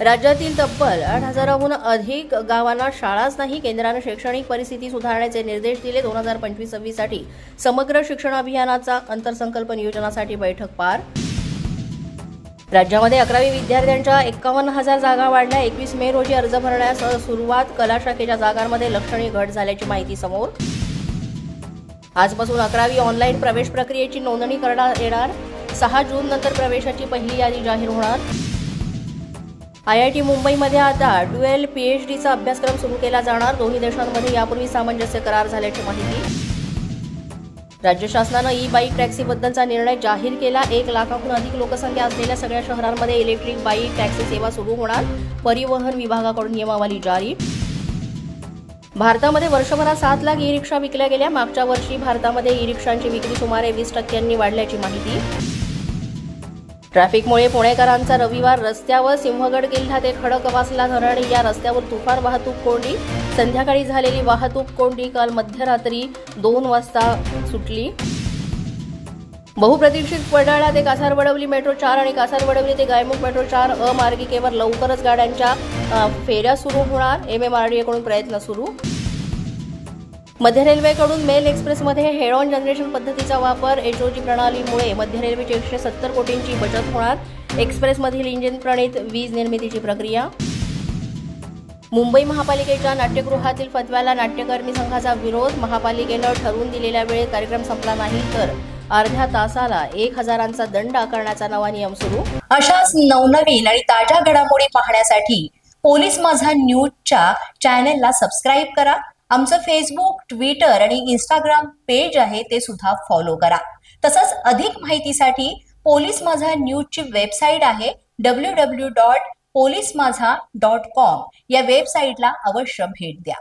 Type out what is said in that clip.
राज्यातील तब्बल 8,000हून अधिक गावांना शाळाच नाही. केंद्राने शैक्षणिक परिस्थिती सुधारण्याचे निर्देश दिले. 2025-26 साठी समग्र शिक्षण अभियानाचा अंतर्संकल्प नियोजनासाठी बैठक पार. राज्यामध्ये 11वी विद्यार्थ्यांच्या 51,000 जागा वाढल्या. 21 मे रोजी अर्ज भरण्यास सुरुवात. कला शाखेच्या जागांमध्ये लक्षणीय घट झाल्याची माहिती समोर. आजपासून 11वी ऑनलाईन प्रवेश प्रक्रियेची नोंदणी करण्यात येणार. 6 जून नंतर प्रवेशाची पहिली यादी जाहीर होणार. IIT मुंबईमध्ये आता ड्युएल PhDचा अभ्यासक्रम सुरू केला जाणार. दोन्ही देशांमध्ये यापूर्वी सामंजस्य करार झाल्याची माहिती. राज्य शासनानं ई-बाईक टॅक्सीबद्दलचा निर्णय जाहीर केला. 1 लाखाहून अधिक लोकसंख्या असलेल्या सगळ्या शहरांमध्ये इलेक्ट्रिक बाईक टॅक्सी सेवा सुरू होणार. परिवहन विभागाकडून नियमावली जारी. भारतामध्ये वर्षभरात 7 लाख ई-रिक्षा विकल्या गेल्या. मागच्या वर्षी भारतामध्ये ई-रिक्षांची विक्री सुमारे 20% वाढल्याची माहिती. ट्रॅफिकमुळे पुणेकरांचा रविवार रस्त्यावर. सिंहगड किल्ला ते खडकवासला धरण या रस्त्यावर तुफान वाहतूक कोंडी. संध्याकाळी झालेली वाहतूक कोंडी काल मध्यरात्री 2 वाजता सुटली. बहुप्रतीक्षित वडाळा ते कासारवडवली मेट्रो 4 आणि कासारवडवली ते गायमुख मेट्रो 4 अमार्गिकेवर लवकरच गाड्यांच्या फेऱ्या सुरू होणार. MMRDA कडून प्रयत्न सुरू. मध्य रेल्वेकडून मेल एक्सप्रेसमध्ये हेड ऑन जनरेशन पद्धतीचा वापर. HOG प्रणालीमुळे मध्य रेल्वेची 170 कोटींची बचत होणार. एक्सप्रेसमधील इंजिन प्रणित वीज निर्मितीची प्रक्रिया. मुंबई महापालिकेच्या नाट्यगृहातील फतव्याला नाट्यकर्मी संघाचा विरोध. महापालिकेनं ठरवून दिलेल्या वेळेत कार्यक्रम संपला नाही तर अर्ध्या तासाला 1,000चा दंड आकारण्याचा नवा नियम सुरू. अशाच नवनवीन आणि ताज्या घडामोडी पाहण्यासाठी पोलीस माझा न्यूजच्या चॅनेलला सबस्क्राईब करा. आमचं फेसबुक, ट्विटर आणि इंस्टाग्राम पेज आहे ते सुद्धा फॉलो करा. तसंच अधिक माहितीसाठी पोलीस माझा न्यूजची वेबसाईट आहे www.polismazha.com या वेबसाईटला अवश्य भेट द्या.